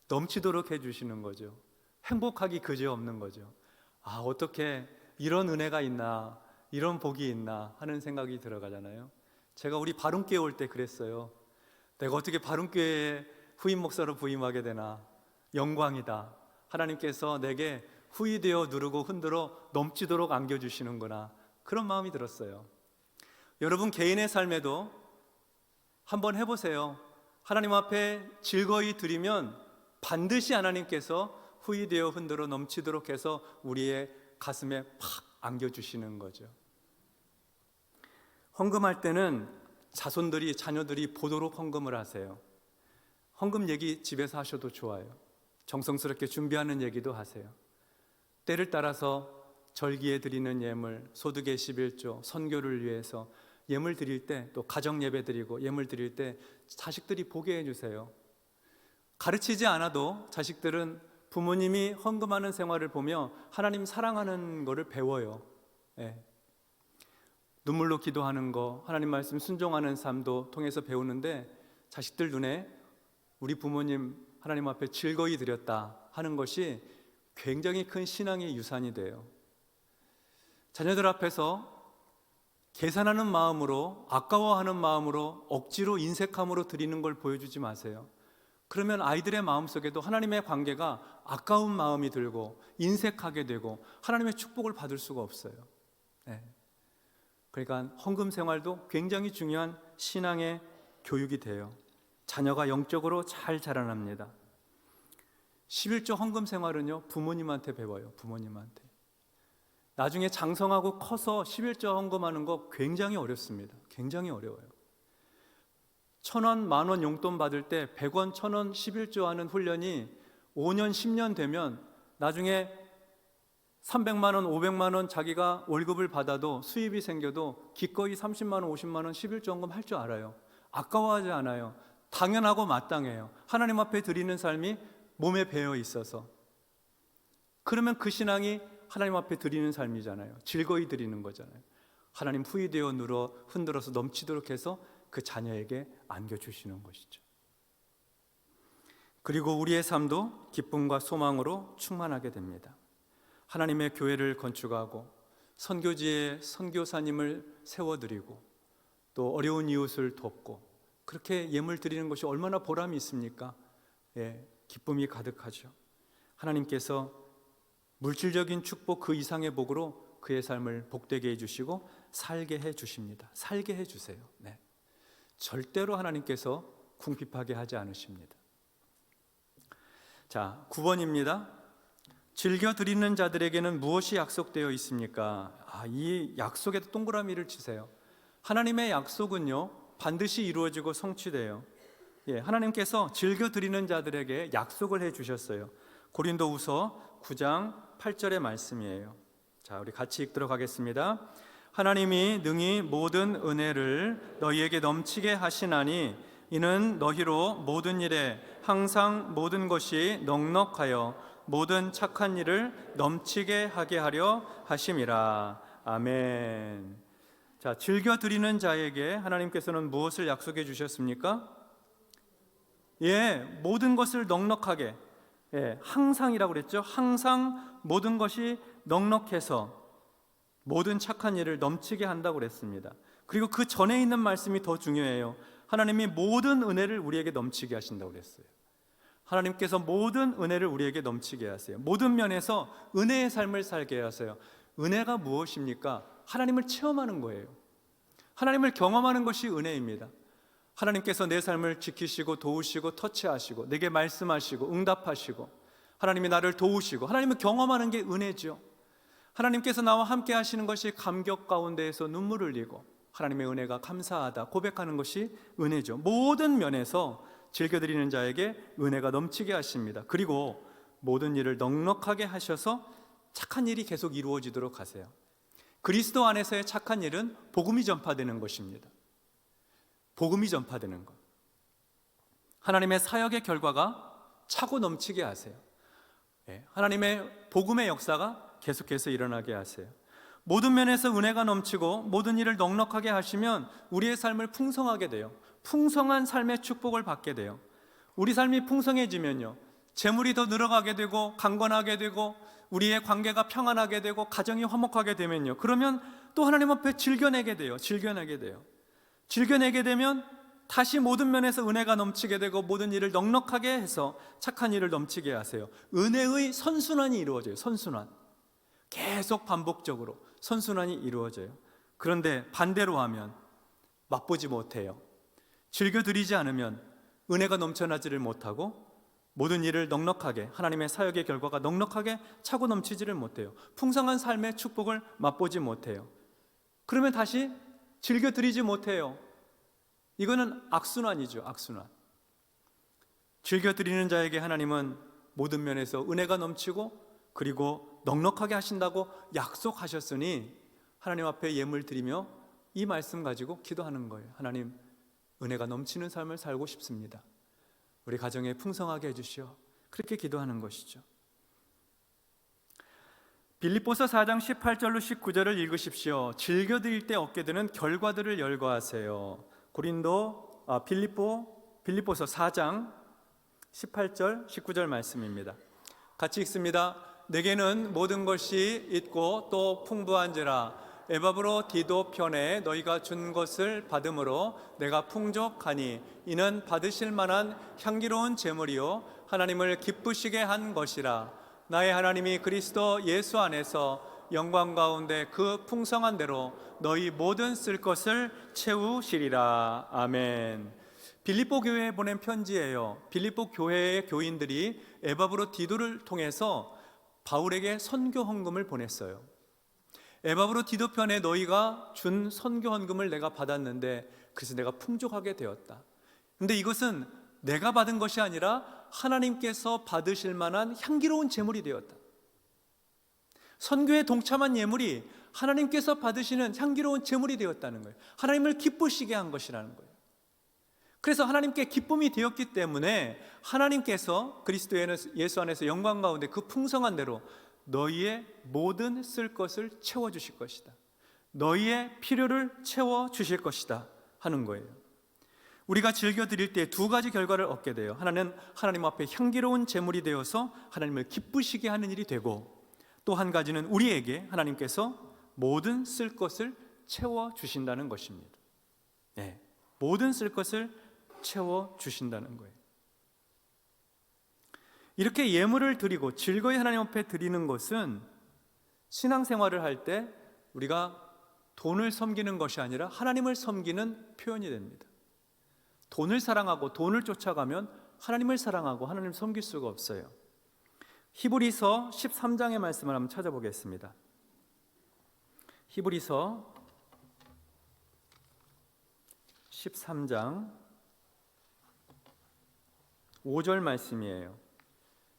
넘치도록 해주시는 거죠. 행복하기 그지없는 거죠. 아, 어떻게 이런 은혜가 있나, 이런 복이 있나 하는 생각이 들어가잖아요. 제가 우리 바른교회 올 때 그랬어요. 내가 어떻게 바른교회에 후임 목사로 부임하게 되나, 영광이다. 하나님께서 내게 후이되어 누르고 흔들어 넘치도록 안겨주시는구나, 그런 마음이 들었어요. 여러분 개인의 삶에도 한번 해보세요. 하나님 앞에 즐거이 드리면 반드시 하나님께서 후이되어 흔들어 넘치도록 해서 우리의 가슴에 팍 안겨주시는 거죠. 헌금할 때는 자손들이, 자녀들이 보도록 헌금을 하세요. 헌금 얘기 집에서 하셔도 좋아요. 정성스럽게 준비하는 얘기도 하세요. 때를 따라서 절기에 드리는 예물, 소득의 11조, 선교를 위해서 예물 드릴 때, 또 가정 예배 드리고 예물 드릴 때 자식들이 보게 해주세요. 가르치지 않아도 자식들은 부모님이 헌금하는 생활을 보며 하나님 사랑하는 것을 배워요. 눈물로 기도하는 거, 하나님 말씀 순종하는 삶도 통해서 배우는데, 자식들 눈에 우리 부모님 하나님 앞에 즐거이 드렸다 하는 것이 굉장히 큰 신앙의 유산이 돼요. 자녀들 앞에서 계산하는 마음으로, 아까워하는 마음으로, 억지로 인색함으로 드리는 걸 보여주지 마세요. 그러면 아이들의 마음속에도 하나님의 관계가 아까운 마음이 들고 인색하게 되고 하나님의 축복을 받을 수가 없어요. 그러니까 헌금 생활도 굉장히 중요한 신앙의 교육이 돼요. 자녀가 영적으로 잘 자라납니다. 11조 헌금 생활은요, 부모님한테 배워요. 부모님한테. 나중에 장성하고 커서 11조 헌금하는 거 굉장히 어렵습니다. 굉장히 어려워요. 1,000원, 10,000원 용돈 받을 때 100원, 1,000원, 11조 하는 훈련이 5년, 10년 되면 나중에 300만 원, 500만 원 자기가 월급을 받아도, 수입이 생겨도 기꺼이 30만 원, 50만 원 11조 헌금 할 줄 알아요. 아까워하지 않아요. 당연하고 마땅해요. 하나님 앞에 드리는 삶이 몸에 배어 있어서. 그러면 그 신앙이 하나님 앞에 드리는 삶이잖아요. 즐거이 드리는 거잖아요. 하나님 후이되어 누러 흔들어서 넘치도록 해서 그 자녀에게 안겨주시는 것이죠. 그리고 우리의 삶도 기쁨과 소망으로 충만하게 됩니다. 하나님의 교회를 건축하고 선교지에 선교사님을 세워드리고 또 어려운 이웃을 돕고 그렇게 예물 드리는 것이 얼마나 보람이 있습니까? 기쁨이 가득하죠. 하나님께서 물질적인 축복 그 이상의 복으로 그의 삶을 복되게 해주시고 살게 해주십니다. 살게 해주세요. 절대로 하나님께서 궁핍하게 하지 않으십니다. 자, 9번입니다. 즐겨 드리는 자들에게는 무엇이 약속되어 있습니까? 이 약속에도 동그라미를 치세요. 하나님의 약속은요, 반드시 이루어지고 성취돼요. 하나님께서 즐겨 드리는 자들에게 약속을 해주셨어요. 고린도후서 9장 8절의 말씀이에요. 자, 우리 같이 읽도록 하겠습니다. 하나님이 능히 모든 은혜를 너희에게 넘치게 하시나니 이는 너희로 모든 일에 항상 모든 것이 넉넉하여 모든 착한 일을 넘치게 하게 하려 하심이라. 아멘. 자, 즐겨 드리는 자에게 하나님께서는 무엇을 약속해 주셨습니까? 모든 것을 넉넉하게, 항상이라고 그랬죠. 항상 모든 것이 넉넉해서 모든 착한 일을 넘치게 한다고 그랬습니다. 그리고 그 전에 있는 말씀이 더 중요해요. 하나님이 모든 은혜를 우리에게 넘치게 하신다고 그랬어요. 하나님께서 모든 은혜를 우리에게 넘치게 하세요. 모든 면에서 은혜의 삶을 살게 하세요. 은혜가 무엇입니까? 하나님을 체험하는 거예요. 하나님을 경험하는 것이 은혜입니다. 하나님께서 내 삶을 지키시고 도우시고 터치하시고 내게 말씀하시고 응답하시고 하나님이 나를 도우시고 하나님을 경험하는 게 은혜죠. 하나님께서 나와 함께 하시는 것이 감격 가운데에서 눈물을 흘리고 하나님의 은혜가 감사하다 고백하는 것이 은혜죠. 모든 면에서 즐겨드리는 자에게 은혜가 넘치게 하십니다. 그리고 모든 일을 넉넉하게 하셔서 착한 일이 계속 이루어지도록 하세요. 그리스도 안에서의 착한 일은 복음이 전파되는 것입니다. 복음이 전파되는 것. 하나님의 사역의 결과가 차고 넘치게 하세요. 하나님의 복음의 역사가 계속해서 일어나게 하세요. 모든 면에서 은혜가 넘치고 모든 일을 넉넉하게 하시면 우리의 삶을 풍성하게 돼요. 풍성한 삶의 축복을 받게 돼요. 우리 삶이 풍성해지면요, 재물이 더 늘어가게 되고 강건하게 되고 우리의 관계가 평안하게 되고 가정이 화목하게 되면요, 그러면 또 하나님 앞에 즐겨내게 돼요. 즐겨내게 되면 다시 모든 면에서 은혜가 넘치게 되고 모든 일을 넉넉하게 해서 착한 일을 넘치게 하세요. 은혜의 선순환이 이루어져요. 선순환. 계속 반복적으로 선순환이 이루어져요. 그런데 반대로 하면 맛보지 못해요. 즐겨드리지 않으면 은혜가 넘쳐나지를 못하고 모든 일을 넉넉하게, 하나님의 사역의 결과가 넉넉하게 차고 넘치지를 못해요. 풍성한 삶의 축복을 맛보지 못해요. 그러면 다시 즐겨드리지 못해요. 이거는 악순환이죠. 악순환. 즐겨드리는 자에게 하나님은 모든 면에서 은혜가 넘치고 그리고 넉넉하게 하신다고 약속하셨으니 하나님 앞에 예물 드리며 이 말씀 가지고 기도하는 거예요. 하나님, 은혜가 넘치는 삶을 살고 싶습니다. 우리 가정에 풍성하게 해주시오. 그렇게 기도하는 것이죠. 빌립보서 4장 18절로 19절을 읽으십시오. 즐겨드릴 때 얻게 되는 결과들을 열거하세요. 빌립보서 4장 18절 19절 말씀입니다. 같이 읽습니다. 내게는 모든 것이 있고 또 풍부한지라 에바브로 디도 편에 너희가 준 것을 받음으로 내가 풍족하니 이는 받으실 만한 향기로운 제물이요 하나님을 기쁘시게 한 것이라. 나의 하나님이 그리스도 예수 안에서 영광 가운데 그 풍성한 대로 너희 모든 쓸 것을 채우시리라. 아멘. 빌립보 교회에 보낸 편지예요. 빌립보 교회의 교인들이 에바브로 디도를 통해서 바울에게 선교 헌금을 보냈어요. 에바브로 디도 편에 너희가 준 선교 헌금을 내가 받았는데 그래서 내가 풍족하게 되었다. 근데 이것은 내가 받은 것이 아니라 하나님께서 받으실 만한 향기로운 제물이 되었다. 선교에 동참한 예물이 하나님께서 받으시는 향기로운 제물이 되었다는 거예요. 하나님을 기쁘시게 한 것이라는 거예요. 그래서 하나님께 기쁨이 되었기 때문에 하나님께서 그리스도 예수 안에서 영광 가운데 그 풍성한 대로 너희의 모든 쓸 것을 채워주실 것이다. 너희의 필요를 채워주실 것이다 하는 거예요. 우리가 즐겨드릴 때 두 가지 결과를 얻게 돼요. 하나는 하나님 앞에 향기로운 제물이 되어서 하나님을 기쁘시게 하는 일이 되고, 또 한 가지는 우리에게 하나님께서 모든 쓸 것을 채워주신다는 것입니다. 모든 쓸 것을 채워주신다는 거예요. 이렇게 예물을 드리고 즐거이 하나님 앞에 드리는 것은 신앙생활을 할 때 우리가 돈을 섬기는 것이 아니라 하나님을 섬기는 표현이 됩니다. 돈을 사랑하고 돈을 쫓아가면 하나님을 사랑하고 하나님을 섬길 수가 없어요. 히브리서 13장의 말씀을 한번 찾아보겠습니다. 히브리서 13장 5절 말씀이에요.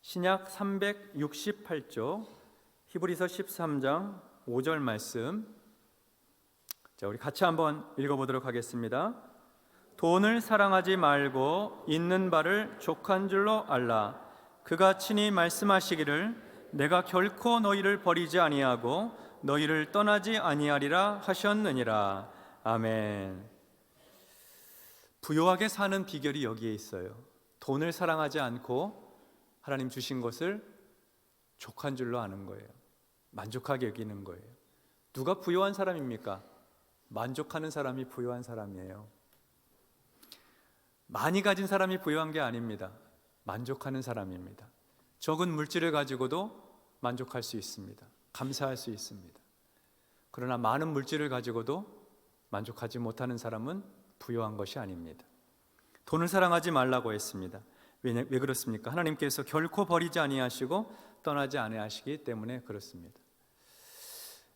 신약 368조 히브리서 13장 5절 말씀. 자, 우리 같이 한번 읽어보도록 하겠습니다. 돈을 사랑하지 말고 있는 바를 족한 줄로 알라. 그가 친히 말씀하시기를 내가 결코 너희를 버리지 아니하고 너희를 떠나지 아니하리라 하셨느니라. 아멘. 부요하게 사는 비결이 여기에 있어요. 돈을 사랑하지 않고 하나님 주신 것을 족한 줄로 아는 거예요. 만족하게 여기는 거예요. 누가 부유한 사람입니까? 만족하는 사람이 부유한 사람이에요. 많이 가진 사람이 부유한 게 아닙니다. 만족하는 사람입니다. 적은 물질을 가지고도 만족할 수 있습니다. 감사할 수 있습니다. 그러나 많은 물질을 가지고도 만족하지 못하는 사람은 부유한 것이 아닙니다. 돈을 사랑하지 말라고 했습니다. 왜 그렇습니까? 하나님께서 결코 버리지 아니하시고 떠나지 아니하시기 때문에 그렇습니다.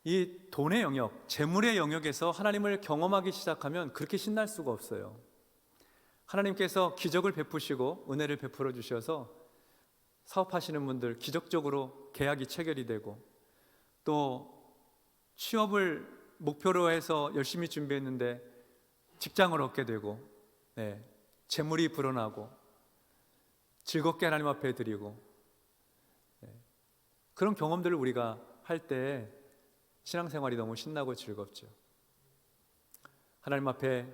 이 돈의 영역, 재물의 영역에서 하나님을 경험하기 시작하면 그렇게 신날 수가 없어요. 하나님께서 기적을 베푸시고 은혜를 베풀어 주셔서 사업하시는 분들 기적적으로 계약이 체결이 되고, 또 취업을 목표로 해서 열심히 준비했는데 직장을 얻게 되고, 재물이 불어나고 즐겁게 하나님 앞에 드리고, 그런 경험들을 우리가 할 때 신앙생활이 너무 신나고 즐겁죠. 하나님 앞에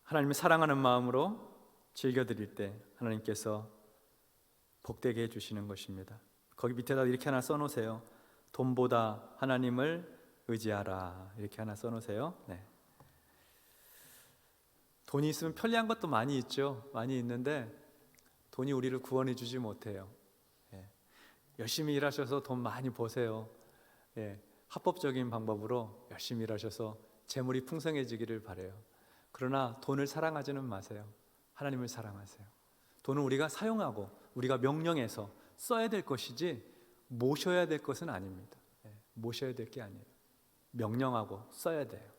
하나님을 사랑하는 마음으로 즐겨드릴 때 하나님께서 복되게 해주시는 것입니다. 거기 밑에다 이렇게 하나 써놓으세요. 돈보다 하나님을 의지하라, 이렇게 하나 써놓으세요. 돈이 있으면 편리한 것도 많이 있죠. 많이 있는데 돈이 우리를 구원해 주지 못해요. 열심히 일하셔서 돈 많이 버세요. 합법적인 방법으로 열심히 일하셔서 재물이 풍성해지기를 바라요. 그러나 돈을 사랑하지는 마세요. 하나님을 사랑하세요. 돈은 우리가 사용하고 우리가 명령해서 써야 될 것이지 모셔야 될 것은 아닙니다. 모셔야 될 게 아니에요. 명령하고 써야 돼요.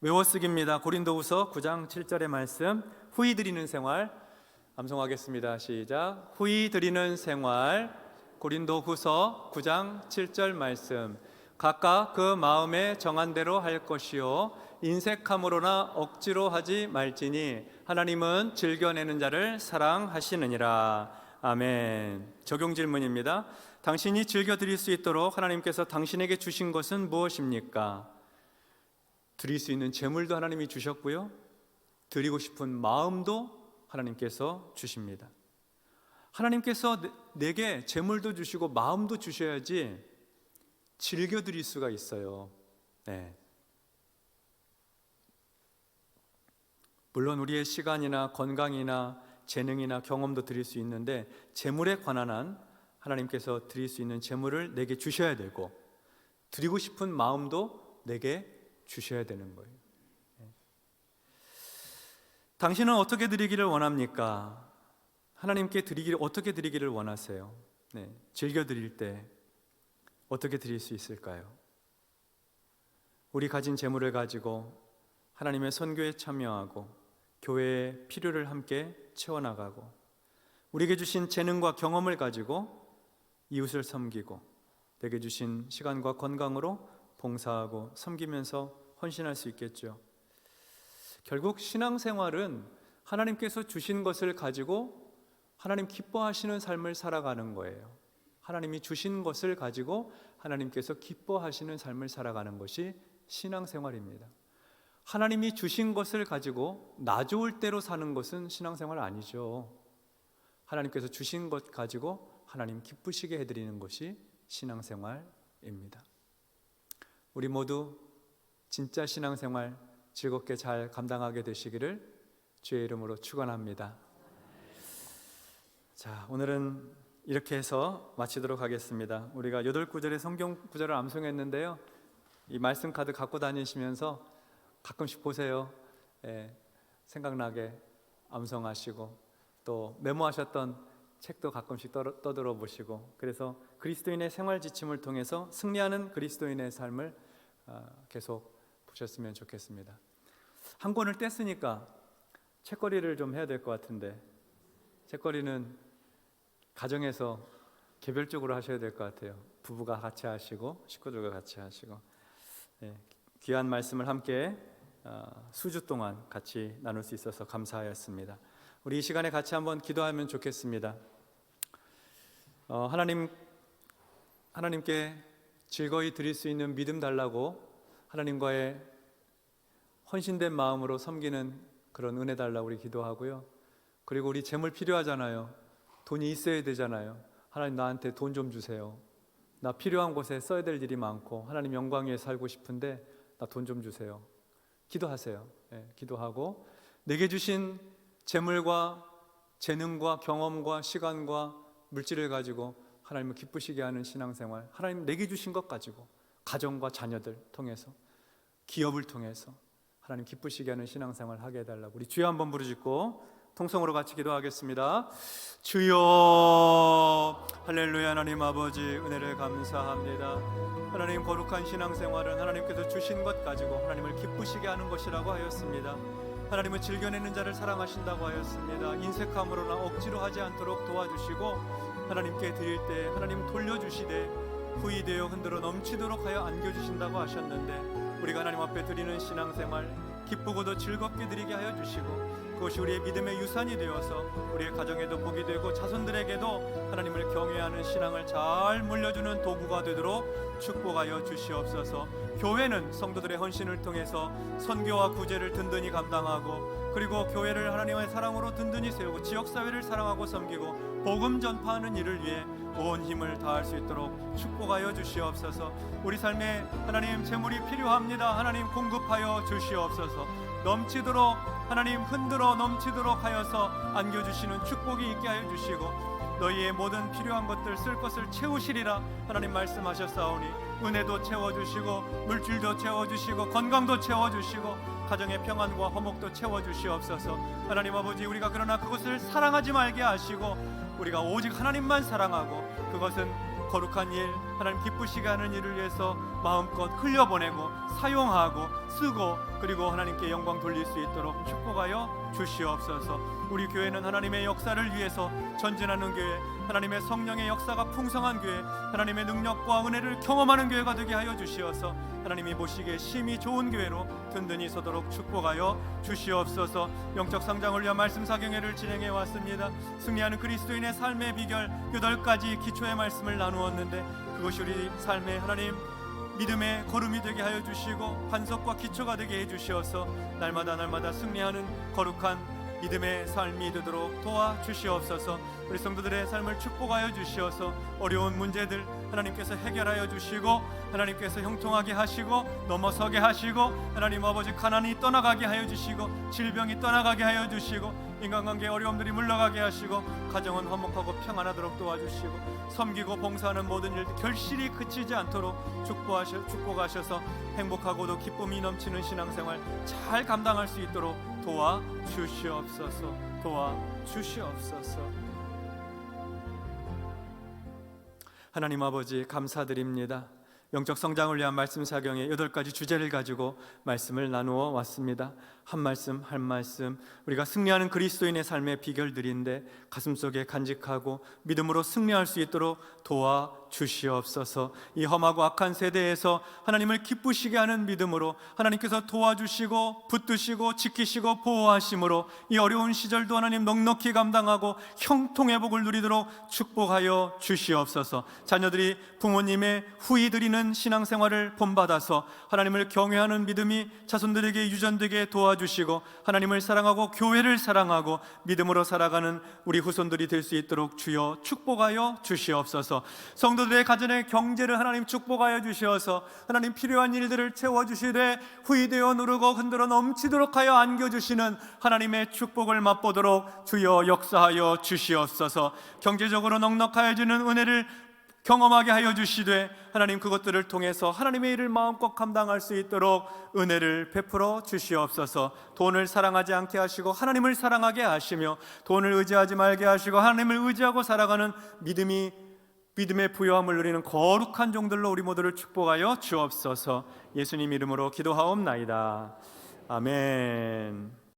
외워쓰기입니다. 고린도후서 9장 7절의 말씀, 후히 드리는 생활. 암송하겠습니다. 시작. 후히 드리는 생활. 고린도후서 9장 7절 말씀. 각각 그 마음에 정한 대로 할 것이요 인색함으로나 억지로 하지 말지니 하나님은 즐겨내는 자를 사랑하시느니라. 아멘. 적용 질문입니다. 당신이 즐겨 드릴 수 있도록 하나님께서 당신에게 주신 것은 무엇입니까? 드릴 수 있는 재물도 하나님이 주셨고요, 드리고 싶은 마음도 하나님께서 주십니다. 하나님께서 내게 재물도 주시고 마음도 주셔야지 즐겨 드릴 수가 있어요. 물론 우리의 시간이나 건강이나 재능이나 경험도 드릴 수 있는데, 재물에 관한 한 하나님께서 드릴 수 있는 재물을 내게 주셔야 되고, 드리고 싶은 마음도 내게 주셔야 되는 거예요. 당신은 어떻게 드리기를 원합니까? 하나님께 어떻게 드리기를 원하세요? 즐겨 드릴 때 어떻게 드릴 수 있을까요? 우리 가진 재물을 가지고 하나님의 선교에 참여하고 교회의 필요를 함께 채워나가고, 우리에게 주신 재능과 경험을 가지고 이웃을 섬기고, 내게 주신 시간과 건강으로 봉사하고 섬기면서 헌신할 수 있겠죠. 결국 신앙생활은 하나님께서 주신 것을 가지고 하나님 기뻐하시는 삶을 살아가는 거예요. 하나님이 주신 것을 가지고 하나님께서 기뻐하시는 삶을 살아가는 것이 신앙생활입니다. 하나님이 주신 것을 가지고 나 좋을 대로 사는 것은 신앙생활 아니죠. 하나님께서 주신 것 가지고 하나님 기쁘시게 해드리는 것이 신앙생활입니다. 우리 모두 진짜 신앙생활 즐겁게 잘 감당하게 되시기를 주의 이름으로 축원합니다. 자, 오늘은 이렇게 해서 마치도록 하겠습니다. 우리가 8구절의 성경 구절을 암송했는데요, 이 말씀 카드 갖고 다니시면서 가끔씩 보세요. 생각나게 암송하시고, 또 메모하셨던 책도 가끔씩 떠들어 보시고, 그래서 그리스도인의 생활 지침을 통해서 승리하는 그리스도인의 삶을 계속 보셨으면 좋겠습니다. 한 권을 뗐으니까 책거리를 좀 해야 될 것 같은데, 책거리는 가정에서 개별적으로 하셔야 될 것 같아요. 부부가 같이 하시고 식구들과 같이 하시고, 귀한 말씀을 함께 수주 동안 같이 나눌 수 있어서 감사하였습니다. 우리 이 시간에 같이 한번 기도하면 좋겠습니다. 하나님께 즐거이 드릴 수 있는 믿음 달라고, 하나님과의 헌신된 마음으로 섬기는 그런 은혜 달라고 우리 기도하고요, 그리고 우리 재물 필요하잖아요. 돈이 있어야 되잖아요. 하나님, 나한테 돈 좀 주세요. 나 필요한 곳에 써야 될 일이 많고 하나님 영광 위에 살고 싶은데 나 돈 좀 주세요. 기도하세요. 기도하고 내게 주신 재물과 재능과 경험과 시간과 물질을 가지고 하나님을 기쁘시게 하는 신앙생활, 하나님 내게 주신 것 가지고 가정과 자녀들 통해서, 기업을 통해서 하나님 기쁘시게 하는 신앙생활 하게 해달라고 우리 주여 한번 부르짖고 통성으로 같이 기도하겠습니다. 주여, 할렐루야. 하나님 아버지, 은혜를 감사합니다. 하나님, 거룩한 신앙생활은 하나님께서 주신 것 가지고 하나님을 기쁘시게 하는 것이라고 하였습니다. 하나님은 즐겨내는 자를 사랑하신다고 하였습니다. 인색함으로나 억지로 하지 않도록 도와주시고 하나님께 드릴 때 하나님 돌려주시되 후히 되어 흔들어 넘치도록 하여 안겨주신다고 하셨는데, 우리가 하나님 앞에 드리는 신앙생활 기쁘고도 즐겁게 드리게 하여 주시고 그것이 우리의 믿음의 유산이 되어서 우리의 가정에도 복이 되고 자손들에게도 하나님을 경외하는 신앙을 잘 물려주는 도구가 되도록 축복하여 주시옵소서. 교회는 성도들의 헌신을 통해서 선교와 구제를 든든히 감당하고, 그리고 교회를 하나님의 사랑으로 든든히 세우고 지역사회를 사랑하고 섬기고 복음 전파하는 일을 위해 온 힘을 다할 수 있도록 축복하여 주시옵소서. 우리 삶에 하나님 재물이 필요합니다. 하나님 공급하여 주시옵소서. 넘치도록 하나님 흔들어 넘치도록 하여서 안겨주시는 축복이 있게 하여 주시고 너희의 모든 필요한 것들 쓸 것을 채우시리라 하나님 말씀하셨사오니 은혜도 채워주시고 물질도 채워주시고 건강도 채워주시고 가정의 평안과 화목도 채워주시옵소서. 하나님 아버지, 우리가 그러나 그것을 사랑하지 말게 하시고 우리가 오직 하나님만 사랑하고 그것은 거룩한 일, 하나님 기쁘시게 하는 일을 위해서 마음껏 흘려보내고 사용하고 쓰고 그리고 하나님께 영광 돌릴 수 있도록 축복하여 주시옵소서. 우리 교회는 하나님의 역사를 위해서 전진하는 교회, 하나님의 성령의 역사가 풍성한 교회, 하나님의 능력과 은혜를 경험하는 교회가 되게 하여 주시어서 하나님이 보시기에 심히 좋은 교회로 든든히 서도록 축복하여 주시옵소서. 영적 성장을 위한 말씀 사경회를 진행해 왔습니다. 승리하는 그리스도인의 삶의 비결 8가지 기초의 말씀을 나누었는데 그것이 우리 삶의 하나님 믿음의 걸음이 되게 하여 주시고 반석과 기초가 되게 해 주시어서 날마다 승리하는 거룩한 믿음의 삶이 되도록 도와주시옵소서. 우리 성도들의 삶을 축복하여 주시어서 어려운 문제들 하나님께서 해결하여 주시고 하나님께서 형통하게 하시고 넘어서게 하시고 하나님 아버지 가난이 떠나가게 하여 주시고 질병이 떠나가게 하여 주시고 인간관계 어려움들이 물러가게 하시고 가정은 화목하고 평안하도록 도와주시고 섬기고 봉사하는 모든 일 결실이 그치지 않도록 축복하셔서 행복하고도 기쁨이 넘치는 신앙생활 잘 감당할 수 있도록 도와주시옵소서. 도와주시옵소서. 하나님 아버지, 감사드립니다. 영적 성장을 위한 말씀 사경의 8가지 주제를 가지고 말씀을 나누어 왔습니다. 한 말씀 한 말씀 우리가 승리하는 그리스도인의 삶의 비결들인데 가슴속에 간직하고 믿음으로 승리할 수 있도록 도와주시옵소서. 이 험하고 악한 세대에서 하나님을 기쁘시게 하는 믿음으로 하나님께서 도와주시고 붙드시고 지키시고 보호하심으로 이 어려운 시절도 하나님 넉넉히 감당하고 형통의 복을 누리도록 축복하여 주시옵소서. 자녀들이 부모님의 후히 드리는 신앙생활을 본받아서 하나님을 경외하는 믿음이 자손들에게 유전되게 도와주시고 하나님을 사랑하고 교회를 사랑하고 믿음으로 살아가는 우리 후손들이 될 수 있도록 주여 축복하여 주시옵소서. 성도들의 가정의 경제를 하나님 축복하여 주시어서 하나님 필요한 일들을 채워주시되 후히 되어 누르고 흔들어 넘치도록 하여 안겨주시는 하나님의 축복을 맛보도록 주여 역사하여 주시옵소서. 경제적으로 넉넉하여지는 은혜를 경험하게 하여 주시되 하나님 그것들을 통해서 하나님의 일을 마음껏 감당할 수 있도록 은혜를 베풀어 주시옵소서. 돈을 사랑하지 않게 하시고 하나님을 사랑하게 하시며 돈을 의지하지 말게 하시고 하나님을 의지하고 살아가는 믿음의 부요함을 누리는 거룩한 종들로 우리 모두를 축복하여 주옵소서. 예수님 이름으로 기도하옵나이다. 아멘.